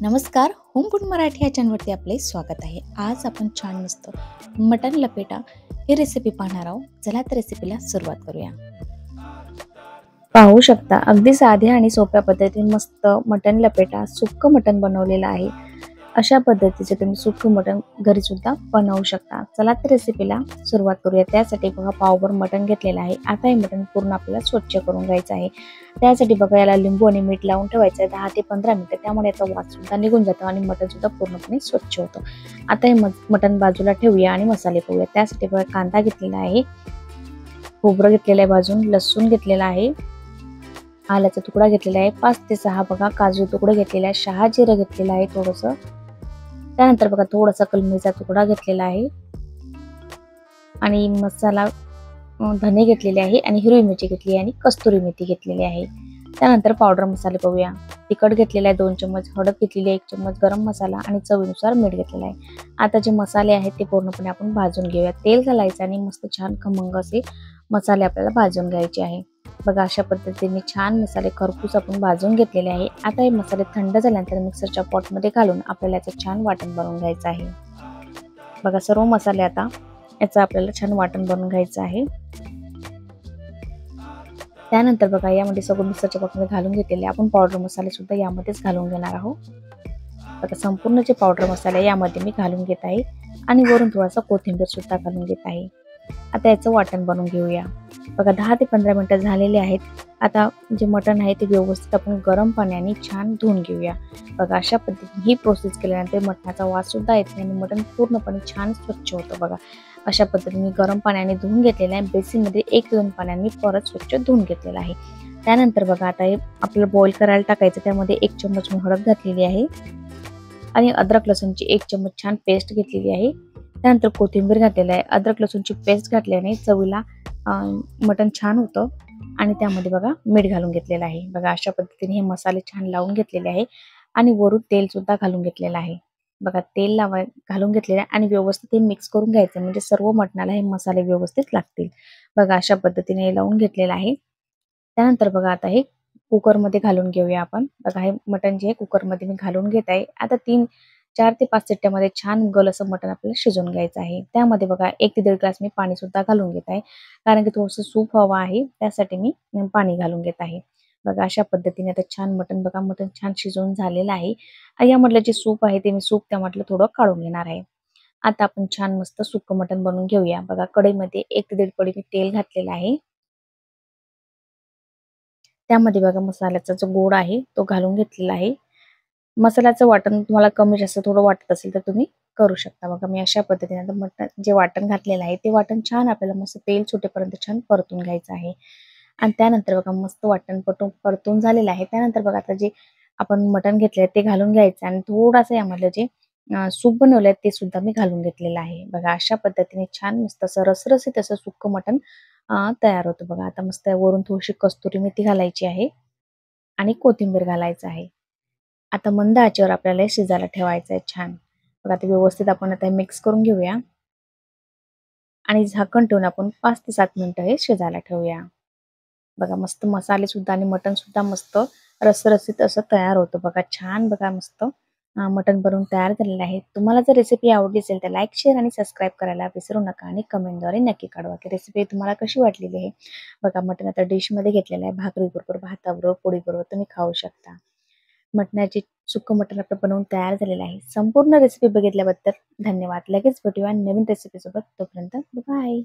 नमस्कार, home food Marathi या चॅनलवरती आपले स्वागत आहे. आज आपण छान मस्त मटण लपेटा ही रेसिपी पाहणार आहोत. चला तर रेसिपीला सुरुवात करूया. पाहू शकता अगदी साध्या आणि सोप्या पद्धतीने मस्त मटण लपेटा सुक्क मटण बनवलेलं आहे. अशा पद्धतीचे तुम्ही सुक्क मटण घरी सुद्धा बनवू शकता. चला तर रेसिपीला सुरुवात करूया. त्यासाठी बघा पावभर मटण घेतलेलं आहे. आता हे मटण पूर्ण आपल्याला स्वच्छ करून घ्यायचं आहे. त्यासाठी बघा याला लिंबू आणि मीठ लावून ठेवायचं आहे 10 ते 15 मिनिटं. त्यामुळे याचा वास सुद्धा निघून जातो आणि मटण सुद्धा पूर्णपणे स्वच्छ होतं. आता हे मटण बाजूला ठेवूया आणि मसाले पाहूया. त्यासाठी बघा कांदा घेतलेला आहे, खोबरं घेतलेलं आहे भाजून, लसूण घेतलेला आहे, आल्याचा तुकडा घेतलेला आहे, 5 ते 6 बघा काजू तुकडे घेतलेला आहे, शहाजिरं घेतलेलं आहे थोडंसं. त्यानंतर बघा थोडासा कलमीचा तुकडा घेतलेला आहे आणि मसाला धने घेतलेले आहे आणि हिरवी मिरची घेतली आहे आणि कस्तुरी मेथी घेतलेली आहे. त्यानंतर पावडर मसाले पाहूया. तिखट घेतलेला आहे 2 चम्मच, हळद घेतलेली आहे 1 चम्मच, गरम मसाला आणि चवीनुसार मीठ घेतलेलं आहे. आता जे मसाले आहेत ते पूर्णपणे आपण भाजून घेऊया. तेल घालायचं आणि मस्त छान खमंग असे मसाले आपल्याला भाजून घ्यायचे आहे. बघा अशा पद्धतीने छान मसाले खरपूस आपण भाजून घेतलेले आहे. आता हे मसाले थंड झाल्यानंतर मिक्सरच्या पॉटमध्ये घालून आपल्याला याचं छान वाटण बनवून घ्यायचं आहे. बघा सर्व मसाले आता याचं आपल्याला छान वाटण बनवून घ्यायचं आहे. त्यानंतर बघा यामध्ये सगळं मिक्सरच्या पॉटमध्ये घालून घेतलेले आपण पावडर मसाले सुद्धा यामध्येच घालून घेणार आहोत. बघा संपूर्ण जे पावडर मसाले यामध्ये मी घालून घेत आहे आणि वरून थोडासा कोथिंबीर सुद्धा घालून घेत आहे. आता याचं वाटण बनवून घेऊया. बघा 10 ते 15 मिनिटं झालेले आहेत. आता जे मटण आहे ते व्यवस्थित आपण गरम पाण्याने छान धुवून घेऊया. बघा अशा पद्धतीने ही प्रोसेस केल्यानंतर मटणाचा वास सुद्धा येत नाही आणि मटण पूर्णपणे छान स्वच्छ होतं. बघा अशा पद्धतीने गरम पाण्याने धुवून घेतलेलं आहे. बेसिनमध्ये 1 ते 2 पाण्याने परत स्वच्छ धुवून घेतलेलं आहे. त्यानंतर बघा आता हे आपल्याला बॉईल करायला टाकायचं. त्यामध्ये 1 चम्मच मी हळद घातलेली आहे आणि अद्रक लसूणची 1 चम्मच छान पेस्ट घेतलेली आहे. त्यानंतर कोथिंबीर घातलेली आहे. अद्रक लसूणची पेस्ट घातल्याने चवीला मटण छान होतं आणि त्यामध्ये बघा मीठ घालून घेतलेलं आहे. बघा अशा पद्धतीने हे मसाले छान लावून घेतलेले आहे आणि वरून तेल सुद्धा घालून घेतलेलं आहे. बघा तेल घालून घेतलेलं आहे आणि व्यवस्थित हे मिक्स करून घ्यायचं म्हणजे सर्व मटणाला हे मसाले व्यवस्थित लागतील. बघा अशा पद्धतीने हे लावून घेतलेलं आहे. त्यानंतर बघा आता हे कुकरमध्ये घालून घेऊया आपण. बघा हे मटण जे आहे कुकरमध्ये मी घालून घेत आहे. आता 4 ते 5 शिट्ट्यामध्ये छान गल असं मटण आपल्याला शिजवून घ्यायचं आहे. त्यामध्ये बघा 1 ते 1.5 ग्लास मी पाणी सुद्धा घालून घेत आहे. कारण की थोडंसं सूप हवं आहे त्यासाठी मी पाणी घालून घेत आहे. बघा अशा पद्धतीने आता छान मटण छान शिजवून झालेलं आहे. यामधलं जे सूप आहे ते मी सूप त्यामधलं थोडं काढून घेणार आहे. आता आपण छान मस्त सुक्क मटण बनवून घेऊया. बघा कढईमध्ये 1 ते 1.5 पळी मी तेल घातलेलं आहे. त्यामध्ये बघा मसाल्याचा जो गोड आहे तो घालून घेतलेला आहे. मसाल्याचं वाटण तुम्हाला कमी जास्त थोडं वाटत असेल तर तुम्ही करू शकता. बघा मी अशा पद्धतीने आता मटण जे वाटण घातलेलं आहे ते वाटण छान आपल्याला मस्त तेल सुटेपर्यंत छान परतून घ्यायचं आहे. आणि त्यानंतर बघा मस्त वाटण परतून झालेलं आहे. त्यानंतर बघा आता जे आपण मटण घेतलंय ते घालून घ्यायचं आणि थोडंसं यामधलं जे सूप बनवलंय ते सुद्धा मी घालून घेतलेलं आहे. बघा अशा पद्धतीने छान मस्त असं रसरशीत असं सुक्क मटण तयार होतं. बघा आता मस्त वरून थोडीशी कस्तुरी मेथी घालायची आहे आणि कोथिंबीर घालायचं आहे. आता मंद आचेवर आपल्याला हे शिजायला ठेवायचं आहे छान. बघा आता व्यवस्थित आपण आता मिक्स करून घेऊया आणि झाकण ठेवून आपण 5 ते 7 मिनिटं हे शिजायला ठेवूया. बघा मस्त मसाले सुद्धा आणि मटण सुद्धा मस्त रसरशीत असं तयार होतं. बघा छान बघा मस्त मटण बनवून तयार झालेलं आहे. तुम्हाला जर रेसिपी आवडली असेल तर लाईक, शेअर आणि सबस्क्राईब करायला विसरू नका आणि कमेंटद्वारे नक्की कळवा की रेसिपी तुम्हाला कशी वाटलेली आहे. बघा मटण आता डिशमध्ये घेतलेलं आहे. भाकरीबरोबर, भाताबरोबर, पोळीबरोबर तुम्ही खाऊ शकता. मटणाची सुक्क मटण आपलं बनवून तयार झालेलं आहे. संपूर्ण रेसिपी बघितल्याबद्दल धन्यवाद. लगेच भेटूया नवीन रेसिपीसोबत. तोपर्यंत बाय.